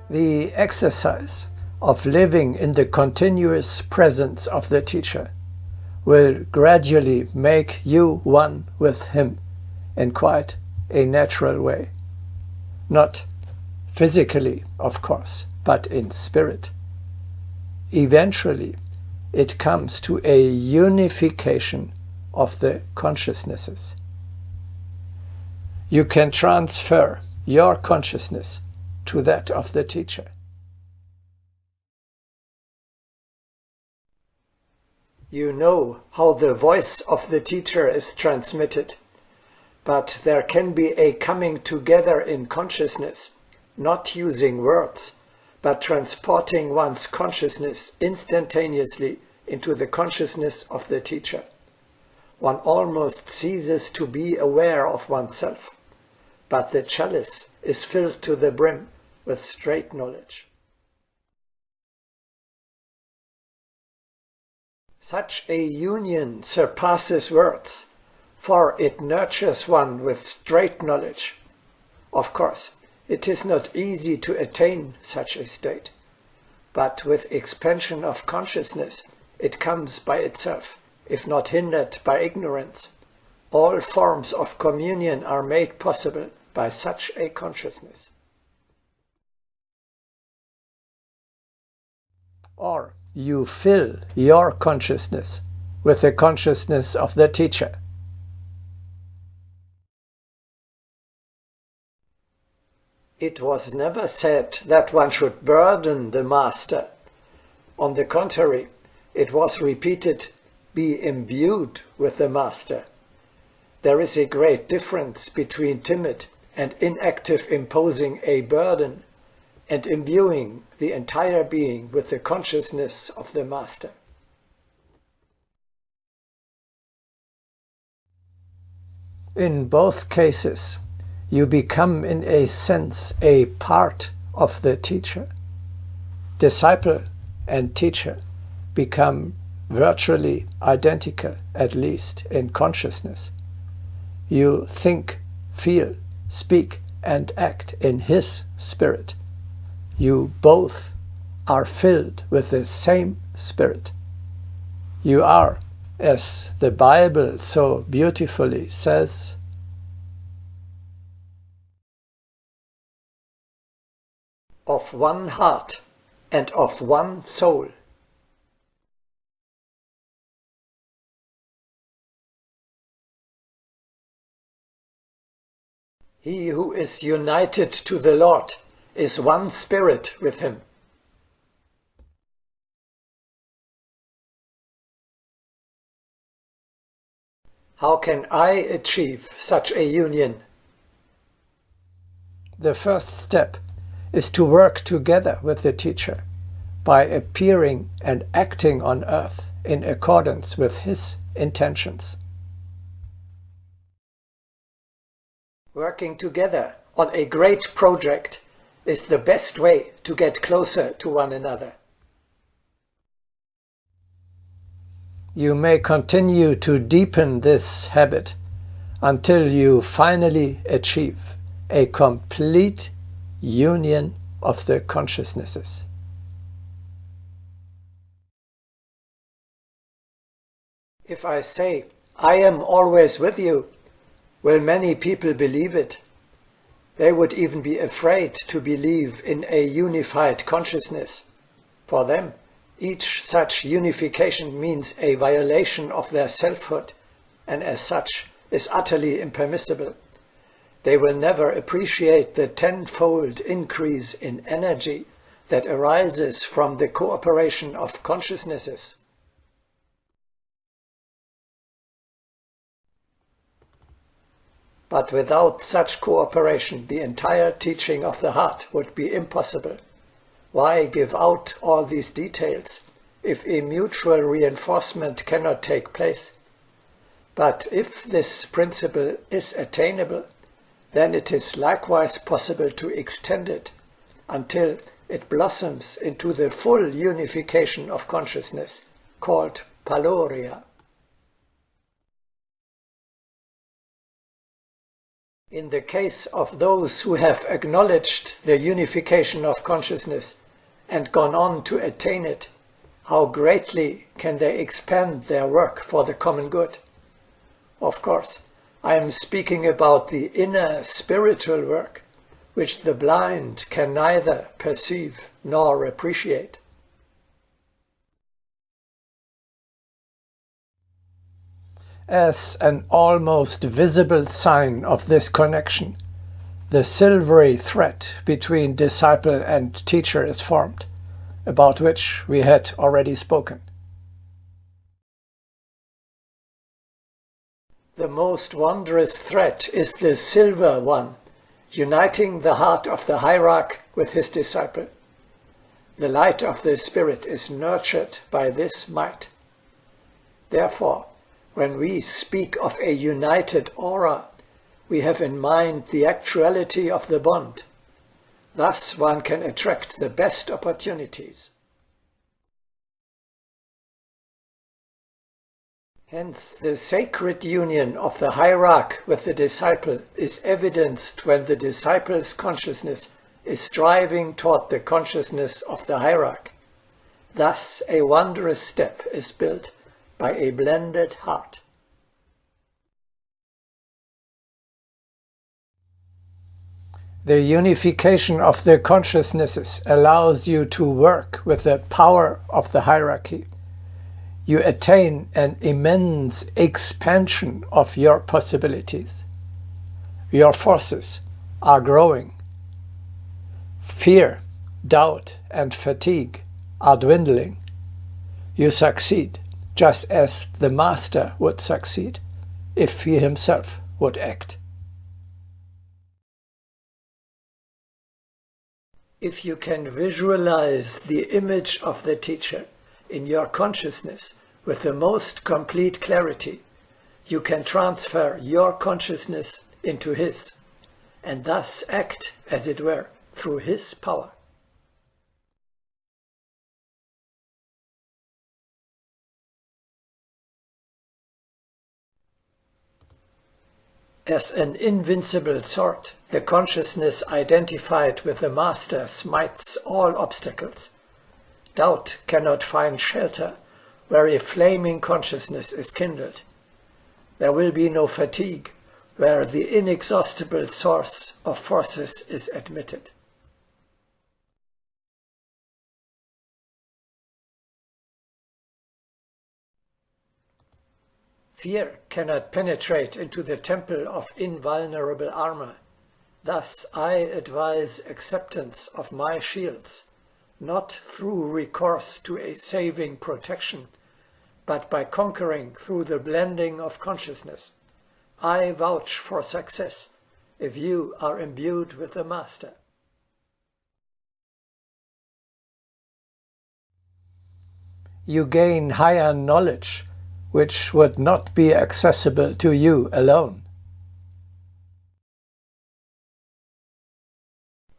The exercise of living in the continuous presence of the teacher will gradually make you one with him in quite a natural way. Not physically, of course, but in spirit. Eventually, it comes to a unification of the consciousnesses. You can transfer your consciousness to that of the teacher. You know how the voice of the teacher is transmitted, but there can be a coming together in consciousness, not using words, but transporting one's consciousness instantaneously into the consciousness of the teacher. One almost ceases to be aware of oneself, but the chalice is filled to the brim with straight knowledge. Such a union surpasses words, for it nurtures one with straight knowledge. Of course, it is not easy to attain such a state, but with expansion of consciousness it comes by itself, if not hindered by ignorance. All forms of communion are made possible by such a consciousness. Or you fill your consciousness with the consciousness of the teacher. It was never said that one should burden the master. On the contrary, it was repeated, be imbued with the master. There is a great difference between timid and inactive imposing a burden and imbuing the entire being with the consciousness of the master. In both cases, you become in a sense a part of the teacher. Disciple and teacher become virtually identical, at least in consciousness. You think, feel, speak, and act in his spirit. You both are filled with the same spirit. You are, as the Bible so beautifully says, of one heart and of one soul. He who is united to the Lord is one spirit with him. How can I achieve such a union? The first step is to work together with the teacher by appearing and acting on earth in accordance with his intentions. Working together on a great project is the best way to get closer to one another. You may continue to deepen this habit until you finally achieve a complete union of the consciousnesses. If I say, I am always with you, will many people believe it? They would even be afraid to believe in a unified consciousness. For them, each such unification means a violation of their selfhood, and as such is utterly impermissible. They will never appreciate the tenfold increase in energy that arises from the cooperation of consciousnesses. But without such cooperation, the entire teaching of the heart would be impossible. Why give out all these details if a mutual reinforcement cannot take place? But if this principle is attainable, then it is likewise possible to extend it until it blossoms into the full unification of consciousness, called Paloria. In the case of those who have acknowledged the unification of consciousness and gone on to attain it, how greatly can they expand their work for the common good? Of course, I am speaking about the inner spiritual work, which the blind can neither perceive nor appreciate. As an almost visible sign of this connection, the silvery thread between disciple and teacher is formed, about which we had already spoken. The most wondrous thread is the silver one, uniting the heart of the hierarch with his disciple. The light of the Spirit is nurtured by this might. Therefore, when we speak of a united aura, we have in mind the actuality of the bond. Thus one can attract the best opportunities. Hence, the sacred union of the hierarch with the disciple is evidenced when the disciple's consciousness is striving toward the consciousness of the hierarch. Thus, a wondrous step is built by a blended heart. The unification of the consciousnesses allows you to work with the power of the hierarchy. You attain an immense expansion of your possibilities. Your forces are growing. Fear, doubt, and fatigue are dwindling. You succeed just as the master would succeed if he himself would act. If you can visualize the image of the teacher in your consciousness with the most complete clarity, you can transfer your consciousness into his, and thus act, as it were, through his power. As an invincible sword, the consciousness identified with the Master smites all obstacles. Doubt cannot find shelter where a flaming consciousness is kindled. There will be no fatigue where the inexhaustible source of forces is admitted. Fear cannot penetrate into the temple of invulnerable armor. Thus I advise acceptance of my shields, not through recourse to a saving protection, but by conquering through the blending of consciousness. I vouch for success if you are imbued with the Master. You gain higher knowledge, which would not be accessible to you alone.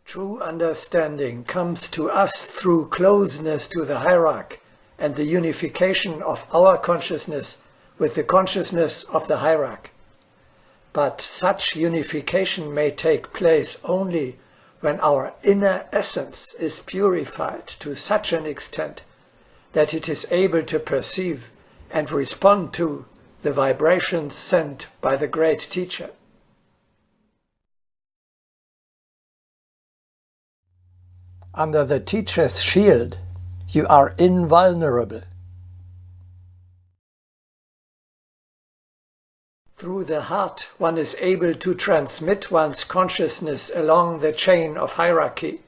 True understanding comes to us through closeness to the hierarch and the unification of our consciousness with the consciousness of the hierarch. But such unification may take place only when our inner essence is purified to such an extent that it is able to perceive and respond to the vibrations sent by the great teacher. Under the teacher's shield, you are invulnerable. Through the heart, one is able to transmit one's consciousness along the chain of hierarchy,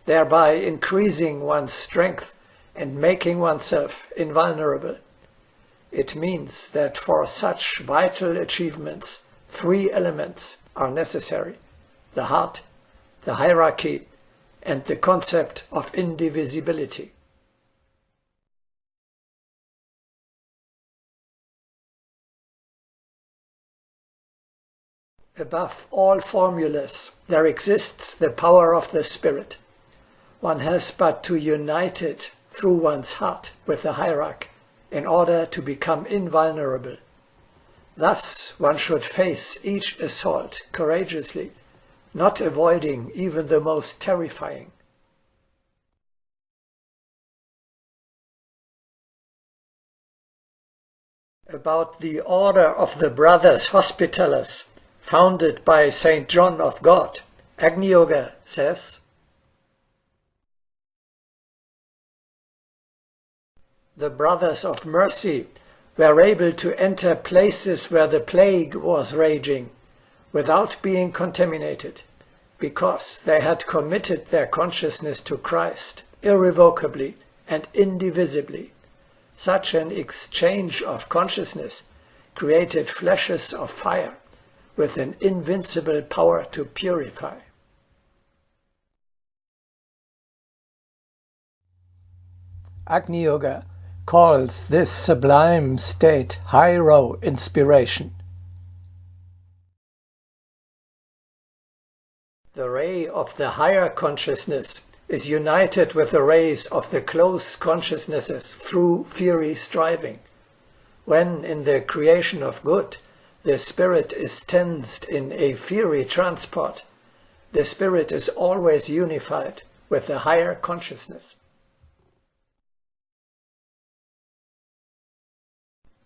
thereby increasing one's strength and making oneself invulnerable. It means that for such vital achievements, 3 elements are necessary: the heart, the hierarchy, and the concept of indivisibility. Above all formulas, there exists the power of the Spirit. One has but to unite it through one's heart with the hierarch in order to become invulnerable. Thus one should face each assault courageously, not avoiding even the most terrifying. About the Order of the Brothers Hospitallers, founded by St. John of God, Agni-yoga says, the Brothers of Mercy were able to enter places where the plague was raging without being contaminated, because they had committed their consciousness to Christ irrevocably and indivisibly. Such an exchange of consciousness created flashes of fire with an invincible power to purify. Agni-yoga calls this sublime state High-Row inspiration. The ray of the higher consciousness is united with the rays of the close consciousnesses through fiery striving. When in the creation of good, the spirit is tensed in a fiery transport, the spirit is always unified with the higher consciousness.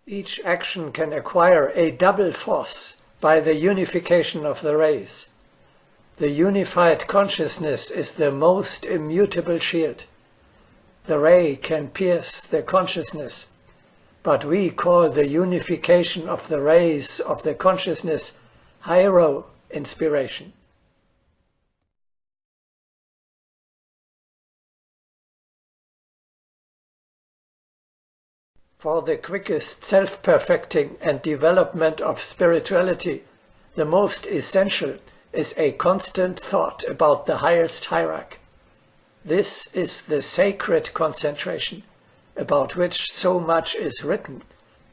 Each action can acquire a double force by the unification of the rays. The unified consciousness is the most immutable shield. The ray can pierce the consciousness, but we call the unification of the rays of the consciousness High-Row inspiration. For the quickest self-perfecting and development of spirituality, the most essential is a constant thought about the highest hierarchy. This is the sacred concentration, about which so much is written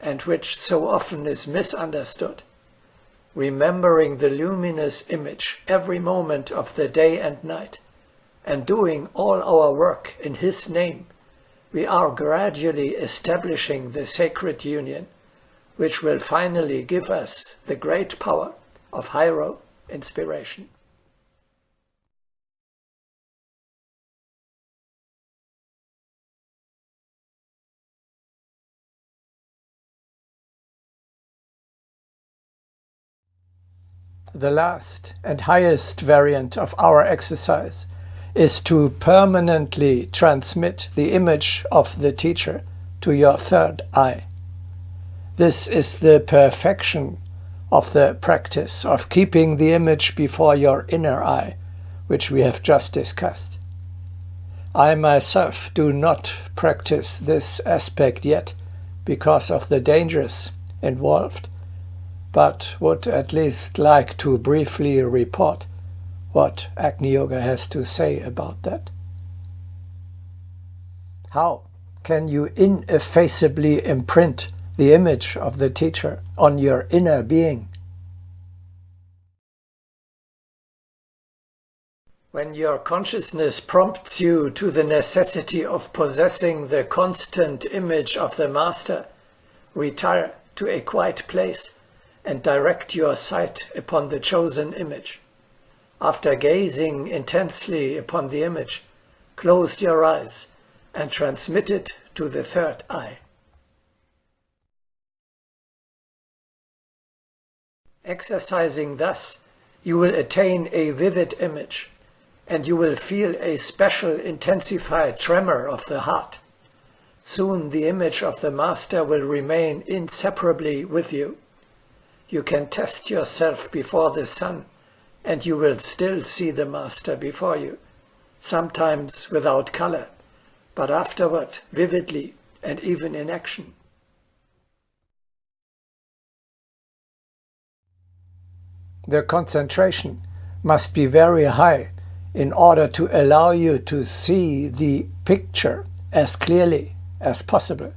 and which so often is misunderstood. Remembering the luminous image every moment of the day and night, and doing all our work in His name, we are gradually establishing the sacred union, which will finally give us the great power of High-Row inspiration. The last and highest variant of our exercise is to permanently transmit the image of the teacher to your third eye. This is the perfection of the practice of keeping the image before your inner eye, which we have just discussed. I myself do not practice this aspect yet because of the dangers involved, but would at least like to briefly report what Agni-yoga has to say about that. How can you ineffaceably imprint the image of the teacher on your inner being? When your consciousness prompts you to the necessity of possessing the constant image of the Master, retire to a quiet place and direct your sight upon the chosen image. After gazing intensely upon the image, close your eyes and transmit it to the third eye. Exercising thus, you will attain a vivid image, and you will feel a special intensified tremor of the heart. Soon the image of the Master will remain inseparably with you. You can test yourself before the sun, and you will still see the Master before you, sometimes without color, but afterward vividly and even in action. The concentration must be very high in order to allow you to see the picture as clearly as possible.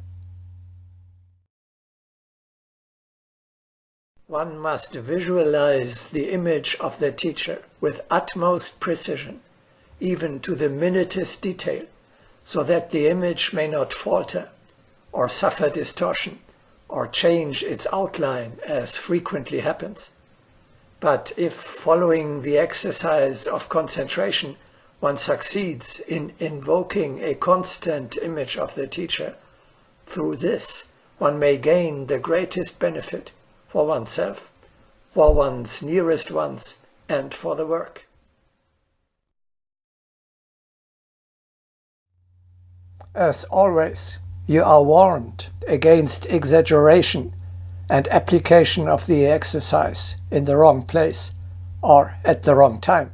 One must visualize the image of the teacher with utmost precision, even to the minutest detail, so that the image may not falter or suffer distortion or change its outline as frequently happens. But if following the exercise of concentration, one succeeds in invoking a constant image of the teacher, through this one may gain the greatest benefit for oneself, for one's nearest ones, and for the work. As always, you are warned against exaggeration and application of the exercise in the wrong place or at the wrong time.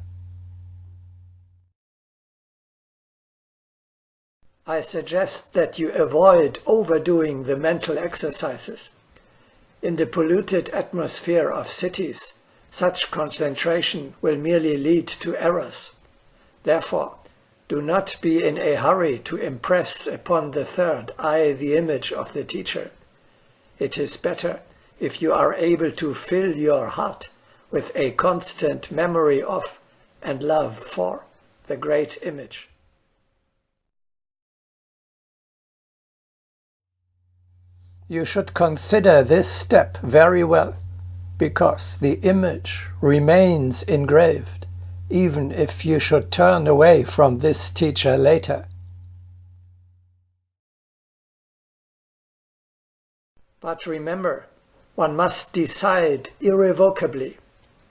I suggest that you avoid overdoing the mental exercises. In the polluted atmosphere of cities, such concentration will merely lead to errors. Therefore, do not be in a hurry to impress upon the third eye the image of the teacher. It is better if you are able to fill your heart with a constant memory of and love for the great image. You should consider this step very well, because the image remains engraved, even if you should turn away from this teacher later. But remember, one must decide irrevocably,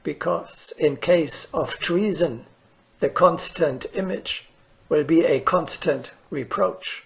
because in case of treason, the constant image will be a constant reproach.